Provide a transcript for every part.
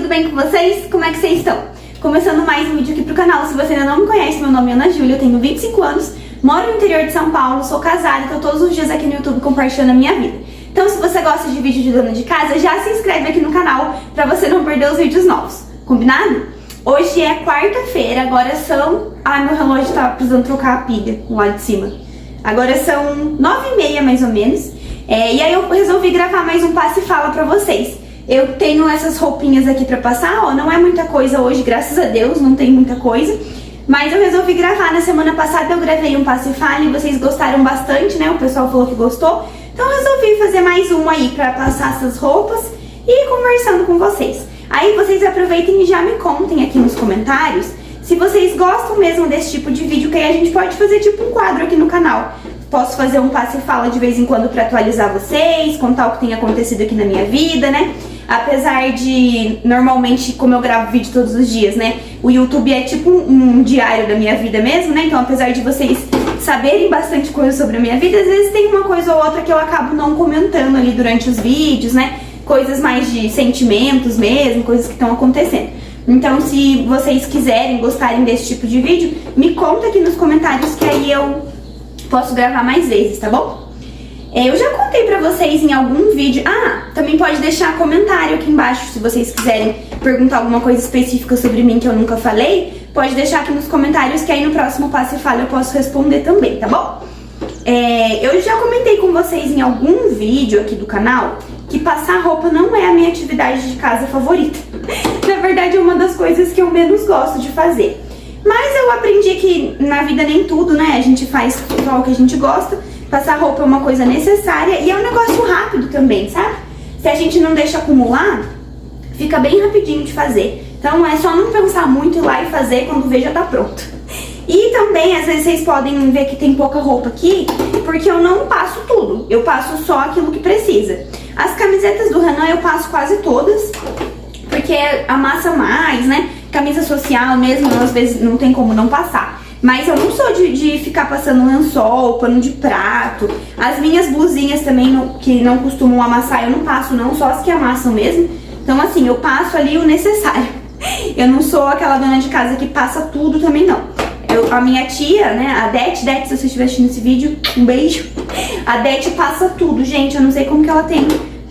tudo bem com vocês? Como é que vocês estão? Começando mais um vídeo aqui pro canal. Se você ainda não me conhece, meu nome é Ana Júlia, eu tenho 25 anos, moro no interior de São Paulo, sou casada, tô todos os dias aqui no YouTube compartilhando a minha vida. Então se você gosta de vídeo de dona de casa, já se inscreve aqui no canal pra você não perder os vídeos novos, combinado? Hoje é quarta-feira, agora são... Ai, meu relógio tá precisando trocar a pilha lá de cima. Agora são 9h30 mais ou menos, e aí eu resolvi gravar mais um passe e fala pra vocês. Eu tenho essas roupinhas aqui pra passar, ó, não é muita coisa hoje, graças a Deus, não tem muita coisa. Mas eu resolvi gravar, na semana passada eu gravei um passe e fala e vocês gostaram bastante, né, o pessoal falou que gostou. Então eu resolvi fazer mais um aí pra passar essas roupas e ir conversando com vocês. Aí vocês aproveitem e já me contem aqui nos comentários se vocês gostam mesmo desse tipo de vídeo, que aí a gente pode fazer tipo um quadro aqui no canal. Posso fazer um passe e fala de vez em quando pra atualizar vocês, contar o que tem acontecido aqui na minha vida, né? Apesar de, normalmente, como eu gravo vídeo todos os dias, né? O YouTube é tipo um diário da minha vida mesmo, né? Então, apesar de vocês saberem bastante coisa sobre a minha vida, às vezes tem uma coisa ou outra que eu acabo não comentando ali durante os vídeos, né? Coisas mais de sentimentos mesmo, coisas que estão acontecendo. Então, se vocês quiserem, gostarem desse tipo de vídeo, me conta aqui nos comentários que aí eu posso gravar mais vezes, tá bom? Eu já contei pra vocês em algum vídeo... Ah, também pode deixar comentário aqui embaixo se vocês quiserem perguntar alguma coisa específica sobre mim que eu nunca falei. Pode deixar aqui nos comentários que aí no próximo Passe e Fala eu posso responder também, tá bom? Eu já comentei com vocês em algum vídeo aqui do canal que passar roupa não é a minha atividade de casa favorita. Na verdade é uma das coisas que eu menos gosto de fazer. Mas eu aprendi que na vida nem tudo, né? A gente faz só o que a gente gosta. Passar roupa é uma coisa necessária e é um negócio rápido também, sabe? Se a gente não deixa acumular, fica bem rapidinho de fazer. Então é só não pensar muito, ir lá e fazer, quando vê já tá pronto. E também, às vezes vocês podem ver que tem pouca roupa aqui, porque eu não passo tudo. Eu passo só aquilo que precisa. As camisetas do Renan eu passo quase todas, porque amassa mais, né? Camisa social mesmo, às vezes não tem como não passar. Mas eu não sou de ficar passando lençol, pano de prato. As minhas blusinhas também, que não costumam amassar, eu não passo não, só as que amassam mesmo. Então assim, eu passo ali o necessário. Eu não sou aquela dona de casa que passa tudo também não. A minha tia, né, a Dete, se você estiver assistindo esse vídeo, um beijo. A Dete passa tudo, gente, eu não sei como que ela tem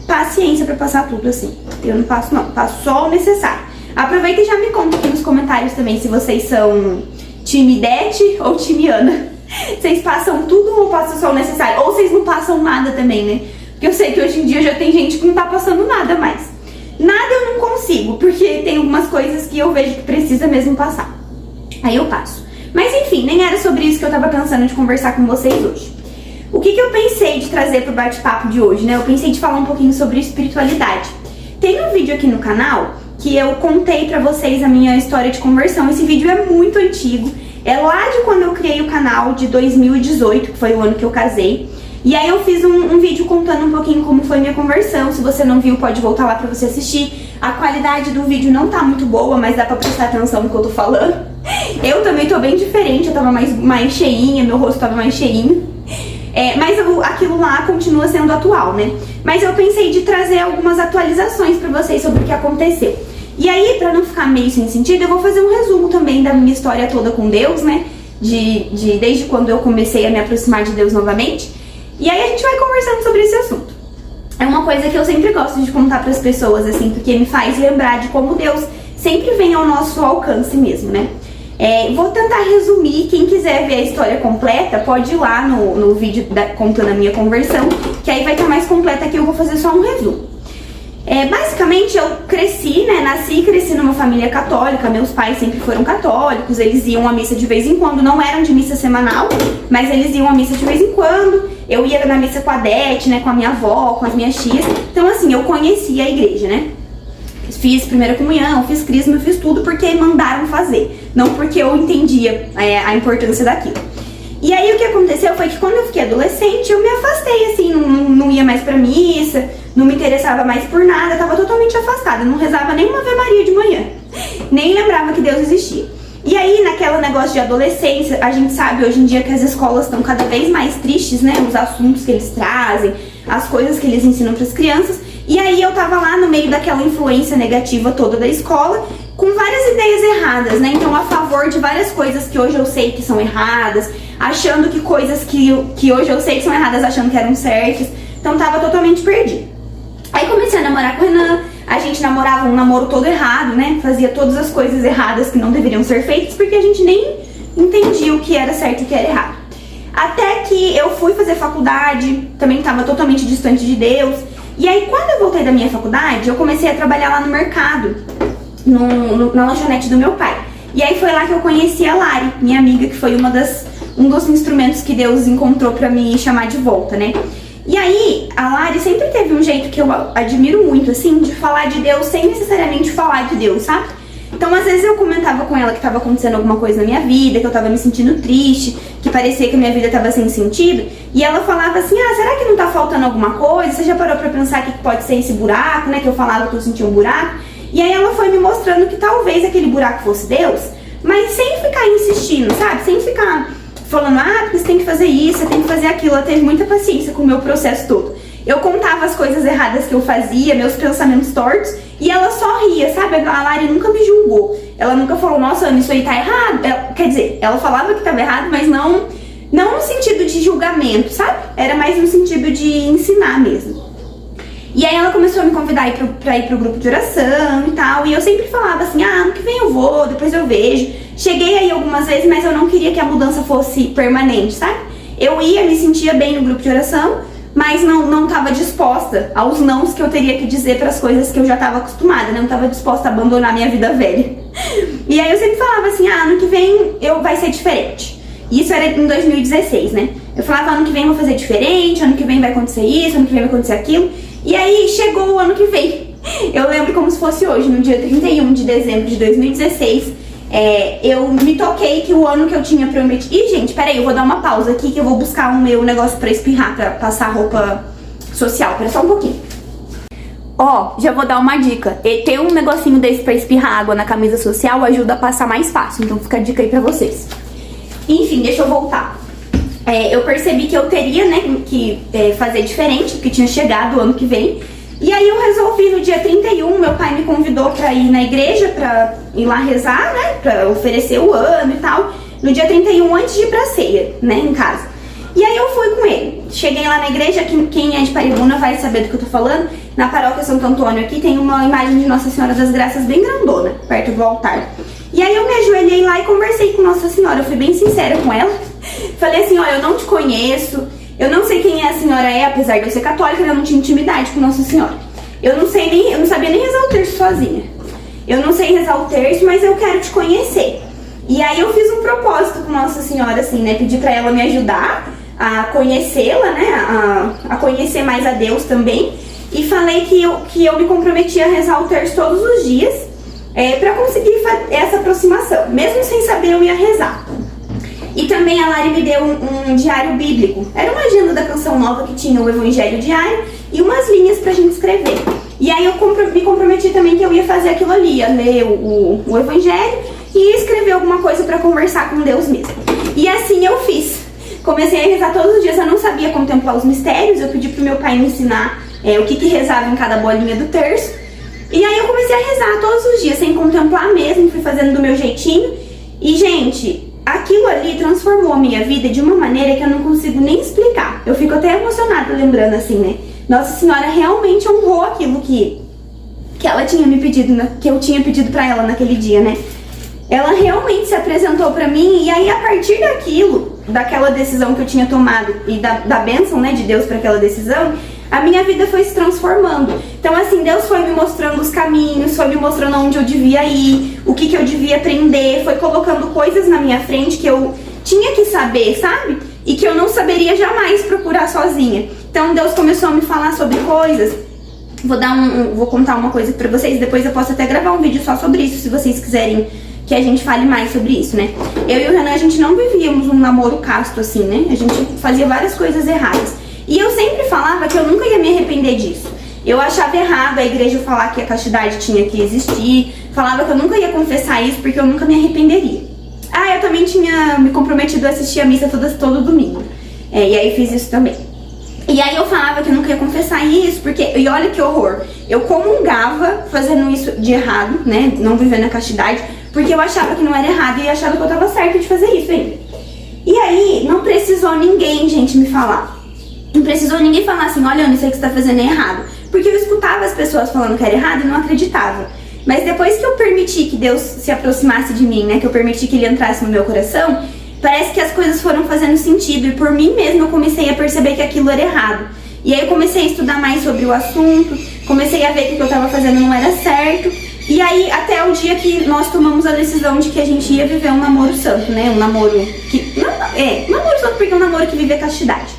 paciência pra passar tudo assim. Eu não passo não, passo só o necessário. Aproveita e já me conta aqui nos comentários também se vocês são time Dete ou time Ana. Vocês passam tudo ou passam só o necessário? Ou vocês não passam nada também, né? Porque eu sei que hoje em dia já tem gente que não tá passando nada mais. Nada eu não consigo, porque tem algumas coisas que eu vejo que precisa mesmo passar. Aí eu passo. Mas enfim, nem era sobre isso que eu tava pensando de conversar com vocês hoje. O que eu pensei de trazer pro bate-papo de hoje, né? Eu pensei de falar um pouquinho sobre espiritualidade. Tem um vídeo aqui no canal que eu contei pra vocês a minha história de conversão. Esse vídeo é muito antigo, é lá de quando eu criei o canal, de 2018, que foi o ano que eu casei. E aí eu fiz um vídeo contando um pouquinho como foi minha conversão. Se você não viu, pode voltar lá pra você assistir. A qualidade do vídeo não tá muito boa, mas dá pra prestar atenção no que eu tô falando. Eu também tô bem diferente, eu tava mais cheinha, meu rosto tava mais cheinho. Mas aquilo lá continua sendo atual, né? Mas eu pensei de trazer algumas atualizações pra vocês sobre o que aconteceu. E aí, pra não ficar meio sem sentido, eu vou fazer um resumo também da minha história toda com Deus, né? Desde quando eu comecei a me aproximar de Deus novamente. E aí a gente vai conversando sobre esse assunto. É uma coisa que eu sempre gosto de contar pras pessoas, assim, porque me faz lembrar de como Deus sempre vem ao nosso alcance mesmo, né? Vou tentar resumir, quem quiser ver a história completa, pode ir lá no vídeo contando a minha conversão, que aí vai estar mais completa, que eu vou fazer só um resumo. Basicamente eu cresci, né, nasci e cresci numa família católica, meus pais sempre foram católicos, eles iam à missa de vez em quando, não eram de missa semanal, mas eles iam à missa de vez em quando, eu ia na missa com a Dete, né, com a minha avó, com as minhas tias, então assim, eu conhecia a igreja, né. Fiz primeira comunhão, fiz crisma, fiz tudo porque mandaram fazer, não porque eu entendia a importância daquilo. E aí o que aconteceu foi que quando eu fiquei adolescente, eu me afastei, assim, não ia mais pra missa, não me interessava mais por nada, tava totalmente afastada, não rezava nem uma Ave Maria de manhã, nem lembrava que Deus existia. E aí, naquela negócio de adolescência, a gente sabe hoje em dia que as escolas estão cada vez mais tristes, né, os assuntos que eles trazem, as coisas que eles ensinam pras crianças, E aí eu tava lá no meio daquela influência negativa toda da escola, com várias ideias erradas, né? Então a favor de várias coisas que hoje eu sei que são erradas, achando que coisas que hoje eu sei que são erradas, achando que eram certas. Então tava totalmente perdida. Aí comecei a namorar com o Renan, a gente namorava um namoro todo errado, né? Fazia todas as coisas erradas que não deveriam ser feitas, porque a gente nem entendia o que era certo e o que era errado. Até que eu fui fazer faculdade, também estava totalmente distante de Deus. E aí quando eu voltei da minha faculdade, eu comecei a trabalhar lá no mercado, na lanchonete do meu pai. E aí foi lá que eu conheci a Lari, minha amiga, que foi um dos instrumentos que Deus encontrou pra me chamar de volta, né? E aí, a Lari sempre teve um jeito que eu admiro muito, assim, de falar de Deus sem necessariamente falar de Deus, sabe? Então, às vezes eu comentava com ela que tava acontecendo alguma coisa na minha vida, que eu tava me sentindo triste, que parecia que a minha vida tava sem sentido, e ela falava assim, será que não tá faltando alguma coisa? Você já parou pra pensar que pode ser esse buraco, né? Que eu falava que eu sentia um buraco. E aí ela foi me mostrando que talvez aquele buraco fosse Deus, mas sem ficar insistindo, sabe? Sem ficar falando, porque você tem que fazer isso, você tem que fazer aquilo. Ela teve muita paciência com o meu processo todo. Eu contava as coisas erradas que eu fazia, meus pensamentos tortos, e ela só ria, sabe? A Lari nunca me julgou. Ela nunca falou, nossa, Ana, isso aí tá errado. Quer dizer, ela falava que tava errado, mas não no sentido de julgamento, sabe? Era mais no sentido de ensinar mesmo. E aí ela começou a me convidar pra ir pro grupo de oração e tal, e eu sempre falava assim, ano que vem eu vou, depois eu vejo. Cheguei aí algumas vezes, mas eu não queria que a mudança fosse permanente, sabe? Eu ia, me sentia bem no grupo de oração, mas não tava disposta aos nãos que eu teria que dizer para as coisas que eu já tava acostumada, né? Não tava disposta a abandonar minha vida velha. E aí eu sempre falava assim, ano que vem vai ser diferente. Isso era em 2016, né? Eu falava, ano que vem eu vou fazer diferente, ano que vem vai acontecer isso, ano que vem vai acontecer aquilo. E aí chegou o ano que vem. Eu lembro como se fosse hoje, no dia 31 de dezembro de 2016, eu me toquei que o ano que eu tinha prometido... Ih, gente, peraí, eu vou dar uma pausa aqui que eu vou buscar o meu negócio pra espirrar, pra passar roupa social. Pera só um pouquinho. Já vou dar uma dica. Ter um negocinho desse pra espirrar água na camisa social ajuda a passar mais fácil, então fica a dica aí pra vocês. Enfim, deixa eu voltar. Eu percebi que eu teria, né, que fazer diferente, porque tinha chegado o ano que vem. E aí eu resolvi no dia 31, meu pai me convidou pra ir na igreja, pra ir lá rezar, né, pra oferecer o ano e tal. No dia 31, antes de ir pra ceia, né, em casa. E aí eu fui com ele. Cheguei lá na igreja, quem é de Paribuna vai saber do que eu tô falando. Na paróquia Santo Antônio aqui tem uma imagem de Nossa Senhora das Graças bem grandona, perto do altar. E aí eu me ajoelhei lá e conversei com Nossa Senhora, eu fui bem sincera com ela. Falei assim, eu não te conheço, eu não sei quem a senhora é, apesar de eu ser católica, eu não tinha intimidade com Nossa Senhora. Eu não sabia nem rezar o terço sozinha. Eu não sei rezar o terço, mas eu quero te conhecer. E aí eu fiz um propósito com Nossa Senhora, assim, né, pedi pra ela me ajudar a conhecê-la, né, a conhecer mais a Deus também. E falei que eu me comprometia a rezar o terço todos os dias, pra conseguir essa aproximação. Mesmo sem saber, eu ia rezar. E também a Lari me deu um diário bíblico. Era uma agenda da Canção Nova que tinha o Evangelho diário e umas linhas pra gente escrever. E aí eu me comprometi também que eu ia fazer aquilo ali, ia ler o Evangelho e ia escrever alguma coisa pra conversar com Deus mesmo. E assim eu fiz. Comecei a rezar todos os dias, eu não sabia contemplar os mistérios, eu pedi pro meu pai me ensinar o que rezava em cada bolinha do terço. E aí eu comecei a rezar todos os dias, sem contemplar mesmo, fui fazendo do meu jeitinho. E, gente, aquilo ali transformou a minha vida de uma maneira que eu não consigo nem explicar. Eu fico até emocionada lembrando assim, né? Nossa Senhora realmente honrou aquilo que ela tinha me pedido, que eu tinha pedido pra ela naquele dia, né? Ela realmente se apresentou pra mim, e aí a partir daquela decisão que eu tinha tomado e da bênção, né, de Deus pra aquela decisão, a minha vida foi se transformando. Então assim, Deus foi me mostrando os caminhos, foi me mostrando onde eu devia ir, o que eu devia aprender, foi colocando coisas na minha frente que eu tinha que saber, sabe? E que eu não saberia jamais procurar sozinha. Então Deus começou a me falar sobre coisas. Vou contar uma coisa pra vocês, depois eu posso até gravar um vídeo só sobre isso, se vocês quiserem que a gente fale mais sobre isso, né? Eu e o Renan, a gente não vivíamos um namoro casto assim, né? A gente fazia várias coisas erradas. E eu sempre falava que eu nunca ia me arrepender disso. Eu achava errado a igreja falar que a castidade tinha que existir. Falava que eu nunca ia confessar isso porque eu nunca me arrependeria. Eu também tinha me comprometido a assistir a missa todo domingo. E aí fiz isso também. E aí eu falava que eu não queria confessar isso, porque, e olha que horror, eu comungava fazendo isso de errado, né, não vivendo a castidade, porque eu achava que não era errado e achava que eu tava certa de fazer isso ainda. E aí, não precisou ninguém, gente, me falar. Não precisou ninguém falar assim, olha, Ana, isso aí que você tá fazendo é errado. Porque eu escutava as pessoas falando que era errado e não acreditava. Mas depois que eu permiti que Deus se aproximasse de mim, né, que eu permiti que Ele entrasse no meu coração, parece que as coisas foram fazendo sentido. E por mim mesma eu comecei a perceber que aquilo era errado. E aí eu comecei a estudar mais sobre o assunto, comecei a ver que o que eu tava fazendo não era certo. E aí, até o dia que nós tomamos a decisão de que a gente ia viver um namoro santo, né? Um namoro que... namoro santo porque é um namoro que vive a castidade.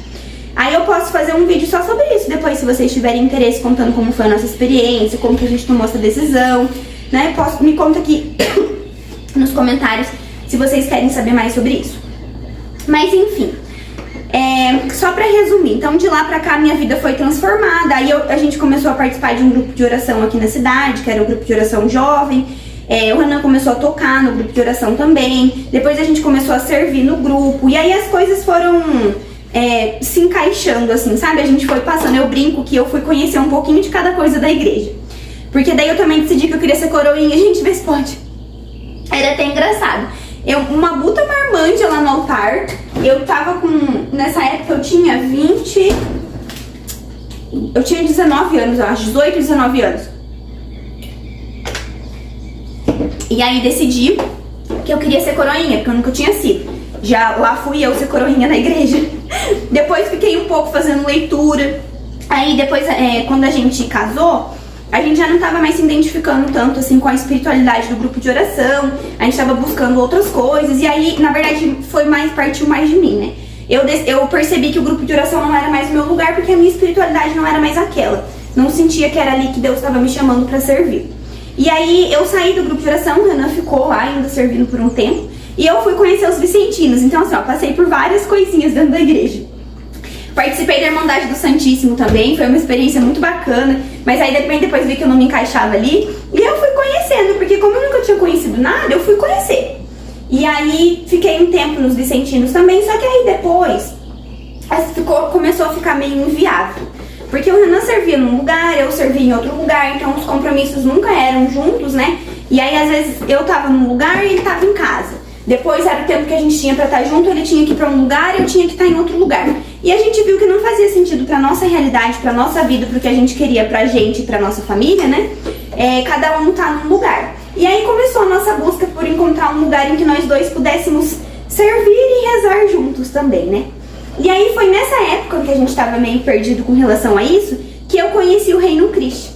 Aí eu posso fazer um vídeo só sobre isso depois, se vocês tiverem interesse, contando como foi a nossa experiência, como que a gente tomou essa decisão, né? Me conta aqui nos comentários se vocês querem saber mais sobre isso. Mas enfim, só pra resumir, então de lá pra cá minha vida foi transformada. Aí a gente começou a participar de um grupo de oração aqui na cidade, que era o grupo de oração jovem. O Renan começou a tocar no grupo de oração também. Depois a gente começou a servir no grupo. E aí as coisas foram se encaixando, assim, sabe? A gente foi passando, eu brinco que eu fui conhecer um pouquinho de cada coisa da igreja. Porque daí eu também decidi que eu queria ser coroinha. Gente, vê se pode. Era até engraçado. Uma buta marmante lá no altar. Eu tava com... Nessa época eu tinha 20... Eu tinha 19 anos, eu acho. 18, 19 anos. E aí decidi que eu queria ser coroinha, porque eu nunca tinha sido. Já lá fui eu ser coroinha na igreja. Depois fiquei um pouco fazendo leitura. Aí depois, quando a gente casou, a gente já não estava mais se identificando tanto assim com a espiritualidade do grupo de oração. A gente estava buscando outras coisas. E aí, na verdade, partiu mais de mim, né? Eu percebi que o grupo de oração não era mais o meu lugar, porque a minha espiritualidade não era mais aquela. Não sentia que era ali que Deus estava me chamando para servir. E aí eu saí do grupo de oração, o Renan ficou lá ainda servindo por um tempo. E eu fui conhecer os vicentinos. Então assim, ó, passei por várias coisinhas dentro da igreja. Participei da Irmandade do Santíssimo também, foi uma experiência muito bacana. Mas aí depois vi que eu não me encaixava ali. E eu fui conhecendo, porque como eu nunca tinha conhecido nada, eu fui conhecer. E aí fiquei um tempo nos vicentinos também, só que aí depois começou a ficar meio inviável. Porque o Renan servia num lugar, eu servia em outro lugar, então os compromissos nunca eram juntos, né? E aí às vezes eu tava num lugar e ele tava em casa. Depois era o tempo que a gente tinha pra estar junto, ele tinha que ir pra um lugar e eu tinha que estar em outro lugar. E a gente viu que não fazia sentido pra nossa realidade, pra nossa vida, pro que a gente queria pra gente e pra nossa família, né? Cada um tá num lugar. E aí começou a nossa busca por encontrar um lugar em que nós dois pudéssemos servir e rezar juntos também, né? E aí foi nessa época que a gente tava meio perdido com relação a isso, que eu conheci o Reino Christi.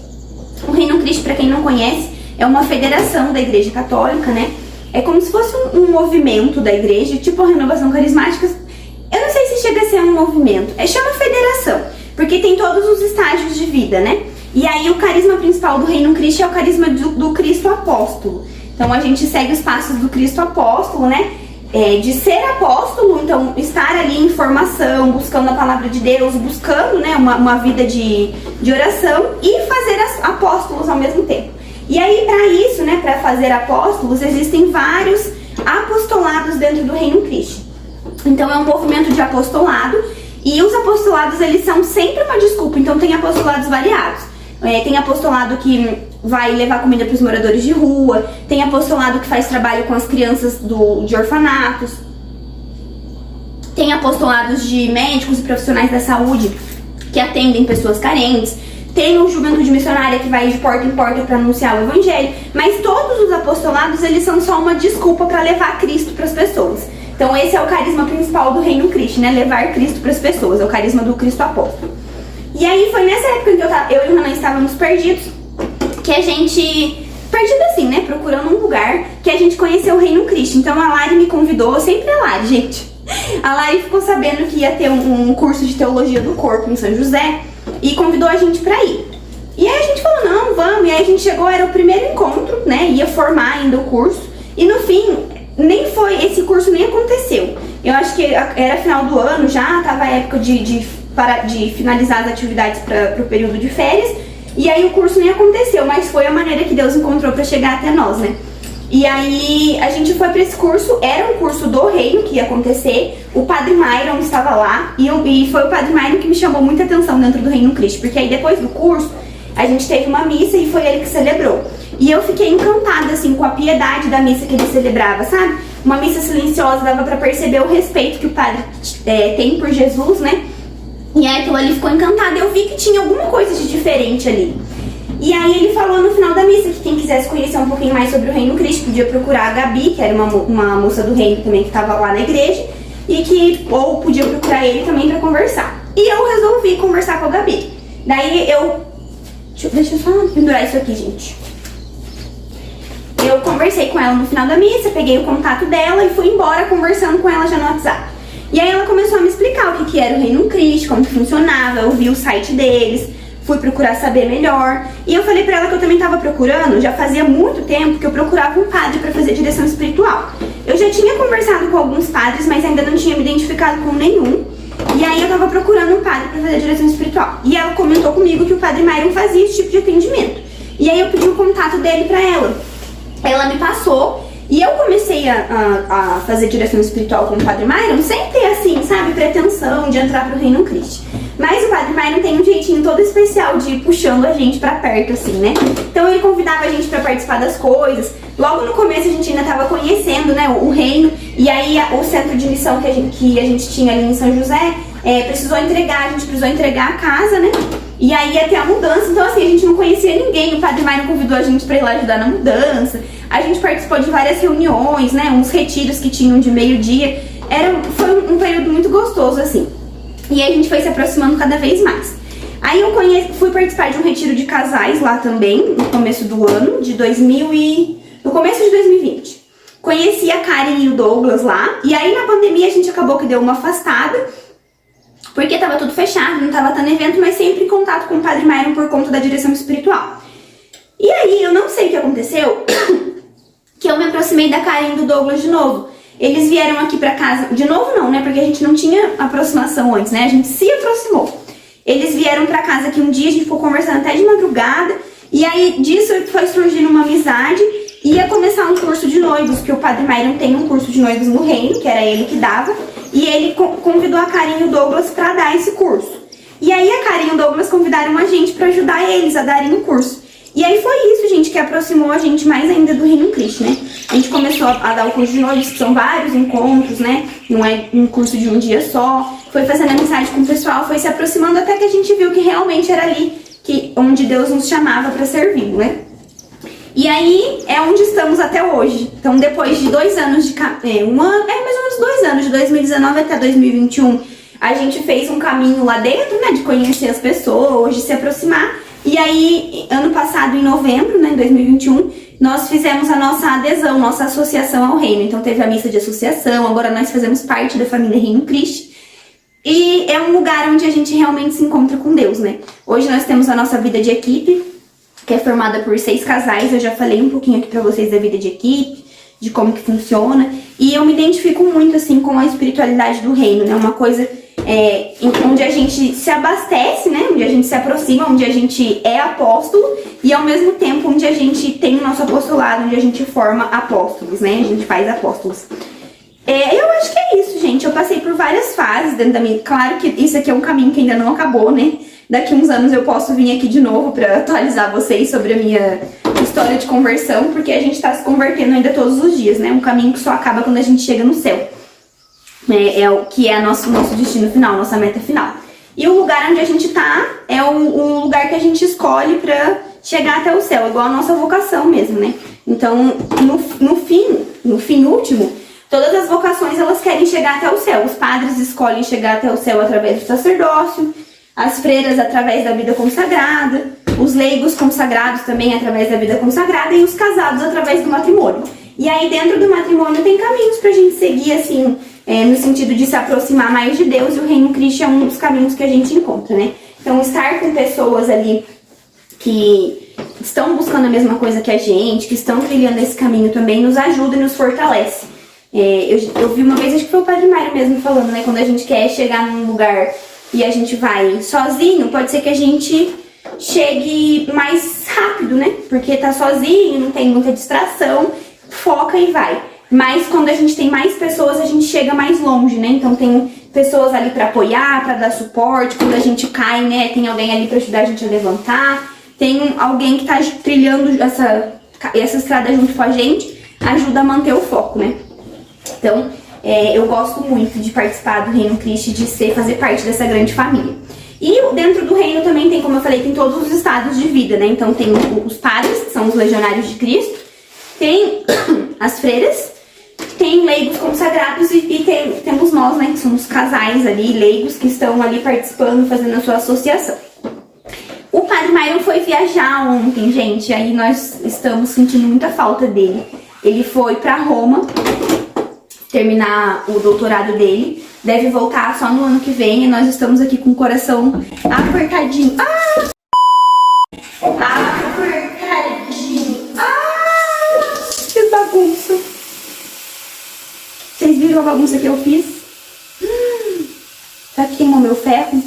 O Reino Christi, pra quem não conhece, é uma federação da Igreja Católica, né? É como se fosse um movimento da igreja, tipo a Renovação Carismática. Eu não sei se chega a ser um movimento, chama federação, porque tem todos os estágios de vida, né? E aí o carisma principal do Reino Christi é o carisma do Cristo Apóstolo. Então a gente segue os passos do Cristo Apóstolo, né? De ser apóstolo, então estar ali em formação, buscando a palavra de Deus, buscando, né, uma vida de oração e fazer apóstolos ao mesmo tempo. E aí, para isso, né, para fazer apóstolos, existem vários apostolados dentro do Reino Christi. Então, é um movimento de apostolado, e os apostolados, eles são sempre uma desculpa. Então, tem apostolados variados. Tem apostolado que vai levar comida para os moradores de rua, tem apostolado que faz trabalho com as crianças de orfanatos, tem apostolados de médicos e profissionais da saúde que atendem pessoas carentes, tem o Juventude Missionária que vai de porta em porta para anunciar o Evangelho, mas todos os apostolados, eles são só uma desculpa para levar Cristo para as pessoas. Então esse é o carisma principal do Reino Christi, né? Levar Cristo para as pessoas, é o carisma do Cristo Apóstolo. E aí foi nessa época que eu e o Renan estávamos perdidos, que a gente... Perdido assim, né? Procurando um lugar, que a gente conheceu o Reino Christi. Então a Lari me convidou, sempre a Lari, gente. A Lari ficou sabendo que ia ter um curso de Teologia do Corpo em São José e convidou a gente pra ir. E aí a gente falou, não, vamos. E aí a gente chegou, era o primeiro encontro, né? Ia formar ainda o curso. E no fim, esse curso nem aconteceu. Eu acho que era final do ano já, tava a época de finalizar as atividades para o período de férias. E aí o curso nem aconteceu, mas foi a maneira que Deus encontrou para chegar até nós, né? E aí a gente foi pra esse curso, era um curso do reino que ia acontecer, o Padre Myron estava lá, e foi o Padre Myron que me chamou muita atenção dentro do Reino Cristo, porque aí depois do curso a gente teve uma missa e foi ele que celebrou. E eu fiquei encantada, assim, com a piedade da missa que ele celebrava, sabe? Uma missa silenciosa, dava pra perceber o respeito que o padre tem por Jesus, né? E aí aquilo ali ficou encantada, eu vi que tinha alguma coisa de diferente ali. E aí ele falou no final da missa que quem quisesse conhecer um pouquinho mais sobre o Reino Cristo podia procurar a Gabi, que era uma moça do reino também que estava lá na igreja, ou podia procurar ele também para conversar. E eu resolvi conversar com a Gabi. Daí deixa eu só pendurar isso aqui, gente. Eu conversei com ela no final da missa, peguei o contato dela e fui embora conversando com ela já no WhatsApp. E aí ela começou a me explicar o que era o Reino Cristo, como que funcionava, eu vi o site deles, fui procurar saber melhor. E eu falei pra ela que eu também tava procurando, já fazia muito tempo que eu procurava um padre pra fazer direção espiritual. Eu já tinha conversado com alguns padres, mas ainda não tinha me identificado com nenhum. E aí eu tava procurando um padre pra fazer direção espiritual. E ela comentou comigo que o Padre Myron fazia esse tipo de atendimento. E aí eu pedi o contato dele pra ela. Ela me passou e eu comecei a fazer direção espiritual com o Padre Myron sem ter, assim, sabe, pretensão de entrar pro Reino Cristo. Mas o Padre Myron tem um jeitinho todo especial de ir puxando a gente pra perto, assim, né? Então ele convidava a gente pra participar das coisas. Logo no começo a gente ainda tava conhecendo, né, o reino. E aí o centro de missão que a gente tinha ali em São José a gente precisou entregar a casa, né? E aí ia ter a mudança, então assim, a gente não conhecia ninguém. O Padre Myron convidou a gente pra ir lá ajudar na mudança. A gente participou de várias reuniões, né, uns retiros que tinham de meio-dia. Foi um período muito gostoso, assim. E aí a gente foi se aproximando cada vez mais. Aí eu fui participar de um retiro de casais lá também, no começo do ano, no começo de 2020. Conheci a Karen e o Douglas lá, e aí na pandemia a gente acabou que deu uma afastada, porque tava tudo fechado, não tava tendo evento, mas sempre em contato com o Padre Myron por conta da direção espiritual. E aí eu não sei o que aconteceu, que eu me aproximei da Karen e do Douglas de novo. Eles vieram aqui pra casa, de novo não, né, porque a gente não tinha aproximação antes, né, a gente se aproximou. Eles vieram pra casa aqui um dia, a gente ficou conversando até de madrugada, e aí disso foi surgindo uma amizade. Ia começar um curso de noivos, que o Padre Myron tem um curso de noivos no reino, que era ele que dava, e ele convidou a Karen e o Douglas pra dar esse curso. E aí a Karen e o Douglas convidaram a gente pra ajudar eles a darem o curso. E aí foi isso, gente, que aproximou a gente mais ainda do Reino Cristo, né? A gente começou a dar o curso de noivos, que são vários encontros, né? Não é um curso de um dia só. Foi fazendo amizade com o pessoal, foi se aproximando até que a gente viu que realmente era ali onde Deus nos chamava pra servir, né? E aí é onde estamos até hoje. Então depois de 2 anos mais ou menos 2 anos, de 2019 até 2021, a gente fez um caminho lá dentro, né, de conhecer as pessoas, de se aproximar. E aí, ano passado, em novembro, né, em 2021, nós fizemos a nossa adesão, nossa associação ao reino. Então teve a missa de associação, agora nós fazemos parte da família Reino Cristo. E é um lugar onde a gente realmente se encontra com Deus, né? Hoje nós temos a nossa vida de equipe, que é formada por 6 casais. Eu já falei um pouquinho aqui pra vocês da vida de equipe, de como que funciona. E eu me identifico muito, assim, com a espiritualidade do reino, né? Uma coisa onde a gente se abastece, né? Onde a gente se aproxima, onde a gente é apóstolo. E ao mesmo tempo onde a gente tem o nosso apostolado, onde a gente forma apóstolos, né? A gente faz apóstolos. Eu acho que é isso, gente. Eu passei por várias fases dentro da minha... Claro que isso aqui é um caminho que ainda não acabou, né? Daqui uns anos eu posso vir aqui de novo pra atualizar vocês sobre a minha história de conversão, porque a gente tá se convertendo ainda todos os dias, né? Um caminho que só acaba quando a gente chega no céu. É o que é nosso destino final, nossa meta final. E o lugar onde a gente tá é o lugar que a gente escolhe pra chegar até o céu, igual a nossa vocação mesmo, né? Então, no fim último, todas as vocações elas querem chegar até o céu. Os padres escolhem chegar até o céu através do sacerdócio, as freiras através da vida consagrada, os leigos consagrados também através da vida consagrada e os casados através do matrimônio. E aí dentro do matrimônio tem caminhos pra gente seguir, assim, no sentido de se aproximar mais de Deus, e o Reino Cristo é um dos caminhos que a gente encontra, né? Então estar com pessoas ali que estão buscando a mesma coisa que a gente, que estão trilhando esse caminho também, nos ajuda e nos fortalece. Eu vi uma vez, acho que foi o Padre Mário mesmo falando, né? Quando a gente quer chegar num lugar e a gente vai sozinho, pode ser que a gente chegue mais rápido, né? Porque tá sozinho, não tem muita distração. foca e vai. Mas quando a gente tem mais pessoas, a gente chega mais longe, né? Então tem pessoas ali pra apoiar, pra dar suporte. Quando a gente cai, né, tem alguém ali pra ajudar a gente a levantar. Tem alguém que tá trilhando essa estrada junto com a gente, ajuda a manter o foco, né? Então, eu gosto muito de participar do Reino Cristo, de fazer parte dessa grande família. E dentro do reino também tem, como eu falei, tem todos os estados de vida, né? Então tem os padres, que são os legionários de Cristo, tem as freiras, tem leigos consagrados e temos nós, né? Que somos casais ali, leigos, que estão ali participando, fazendo a sua associação. O Padre Myron foi viajar ontem, gente, aí nós estamos sentindo muita falta dele. Ele foi pra Roma terminar o doutorado dele, deve voltar só no ano que vem e nós estamos aqui com o coração apertadinho. Apertadinho. Que bagunça. Vocês viram a bagunça que eu fiz? Será que queimou meu ferro?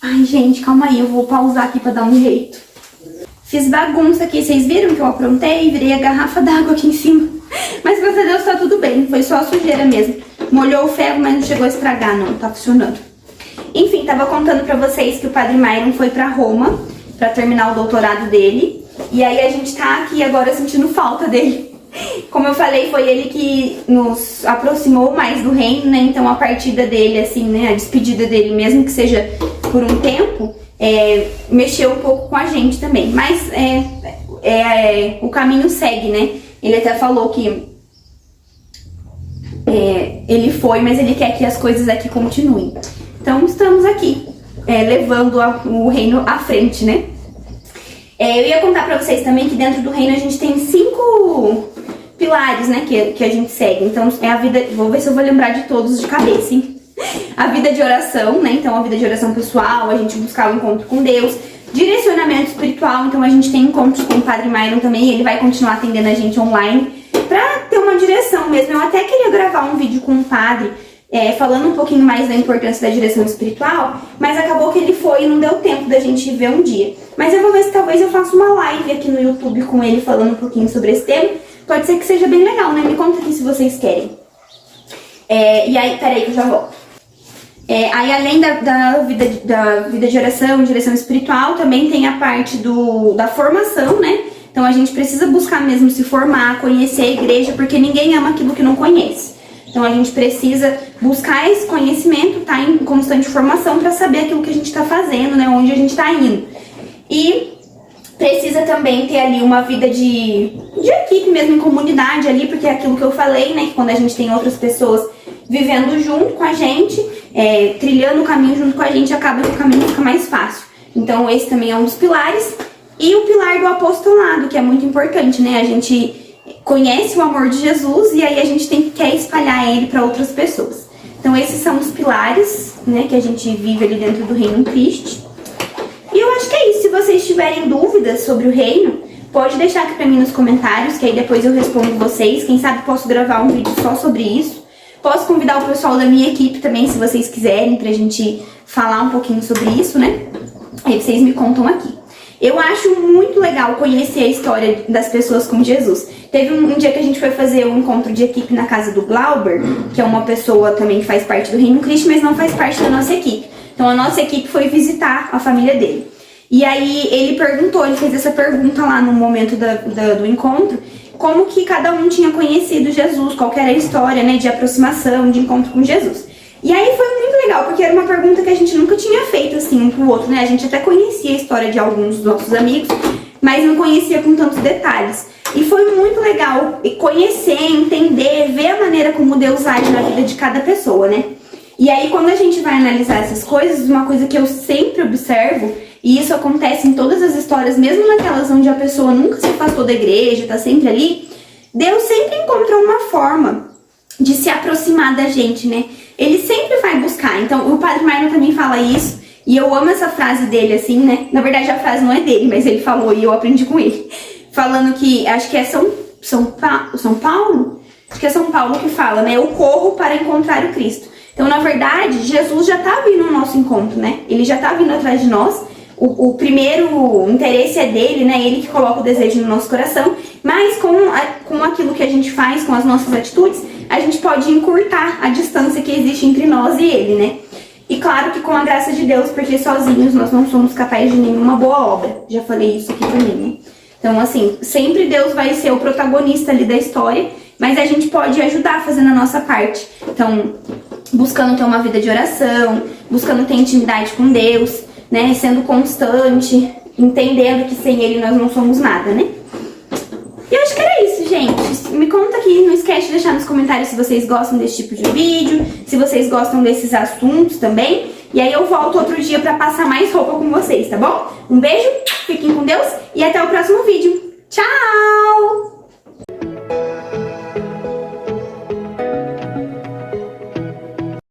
Ai, gente, calma aí, eu vou pausar aqui pra dar um jeito. Fiz bagunça aqui, vocês viram que eu aprontei? Virei a garrafa d'água aqui em cima. Mas graças a Deus tá tudo bem, foi só a sujeira mesmo. Molhou o ferro, mas não chegou a estragar não, tá funcionando. Enfim, tava contando pra vocês que o Padre Myron foi pra Roma pra terminar o doutorado dele. E aí a gente tá aqui agora sentindo falta dele. Como eu falei, foi ele que nos aproximou mais do reino, né? Então a partida dele, assim, né? A despedida dele, mesmo que seja por um tempo, mexeu um pouco com a gente também. Mas o caminho segue, né? Ele até falou que ele foi, mas ele quer que as coisas aqui continuem. Então estamos aqui, levando o reino à frente, né? Eu ia contar pra vocês também que dentro do reino a gente tem 5 pilares, né, que a gente segue. Então é a vida, vou ver se eu vou lembrar de todos de cabeça, hein? A vida de oração, né, então a vida de oração pessoal, a gente buscar o encontro com Deus. Direcionamento espiritual, então a gente tem encontros com o Padre Myron também, ele vai continuar atendendo a gente online pra ter uma direção mesmo. Eu até queria gravar um vídeo com o padre, falando um pouquinho mais da importância da direção espiritual, mas acabou que ele foi e não deu tempo da gente ver um dia. Mas eu vou ver se talvez eu faça uma live aqui no YouTube com ele falando um pouquinho sobre esse tema. Pode ser que seja bem legal, né? Me conta aqui se vocês querem. E aí, peraí que eu já volto. Aí além da vida de oração, direção espiritual, também tem a parte da formação, né? Então a gente precisa buscar mesmo se formar, conhecer a igreja, porque ninguém ama aquilo que não conhece. Então a gente precisa buscar esse conhecimento, tá em constante formação para saber aquilo que a gente está fazendo, né? Onde a gente está indo. E precisa também ter ali uma vida de equipe mesmo, em comunidade ali, porque é aquilo que eu falei, né? Que quando a gente tem outras pessoas vivendo junto com a gente, trilhando o caminho junto com a gente, acaba que o caminho fica mais fácil. Então esse também é um dos pilares. E o pilar do apostolado, que é muito importante, né? A gente conhece o amor de Jesus e aí a gente quer espalhar ele para outras pessoas. Então esses são os pilares, né, que a gente vive ali dentro do Reino Cristo. E eu acho que é isso. Se vocês tiverem dúvidas sobre o reino, pode deixar aqui pra mim nos comentários, que aí depois eu respondo vocês. Quem sabe posso gravar um vídeo só sobre isso. Posso convidar o pessoal da minha equipe também, se vocês quiserem, pra gente falar um pouquinho sobre isso, né? Aí vocês me contam aqui. Eu acho muito legal conhecer a história das pessoas com Jesus. Teve um dia que a gente foi fazer um encontro de equipe na casa do Glauber, que é uma pessoa também que faz parte do Reino Cristo, mas não faz parte da nossa equipe. Então a nossa equipe foi visitar a família dele. E aí ele fez essa pergunta lá no momento do encontro, como que cada um tinha conhecido Jesus, qual que era a história, né, de aproximação, de encontro com Jesus. E aí foi muito legal, porque era uma pergunta que a gente nunca tinha feito assim um pro outro, né? A gente até conhecia a história de alguns dos nossos amigos, mas não conhecia com tantos detalhes. E foi muito legal conhecer, entender, ver a maneira como Deus age na vida de cada pessoa, né? E aí quando a gente vai analisar essas coisas, uma coisa que eu sempre observo, e isso acontece em todas as histórias, mesmo naquelas onde a pessoa nunca se afastou da igreja, tá sempre ali, Deus sempre encontra uma forma de se aproximar da gente, né? Ele sempre vai buscar. Então, o Padre Myron também fala isso, e eu amo essa frase dele, assim, né? Na verdade, a frase não é dele, mas ele falou e eu aprendi com ele. Falando que, acho que é São Paulo? Acho que é São Paulo que fala, né? Eu corro para encontrar o Cristo. Então, na verdade, Jesus já tá vindo no nosso encontro, né? Ele já tá vindo atrás de nós, o primeiro interesse é dele, né? Ele que coloca o desejo no nosso coração, mas com aquilo que a gente faz, com as nossas atitudes, a gente pode encurtar a distância que existe entre nós e ele, né? E claro que com a graça de Deus, porque sozinhos nós não somos capazes de nenhuma boa obra. Já falei isso aqui também, né? Então, assim, sempre Deus vai ser o protagonista ali da história, mas a gente pode ajudar fazendo a nossa parte. Então, buscando ter uma vida de oração, buscando ter intimidade com Deus, né? Sendo constante, entendendo que sem Ele nós não somos nada, né? E eu acho que era isso, gente. Me conta aqui, não esquece de deixar nos comentários se vocês gostam desse tipo de vídeo, se vocês gostam desses assuntos também. E aí eu volto outro dia pra passar mais roupa com vocês, tá bom? Um beijo, fiquem com Deus e até o próximo vídeo. Tchau!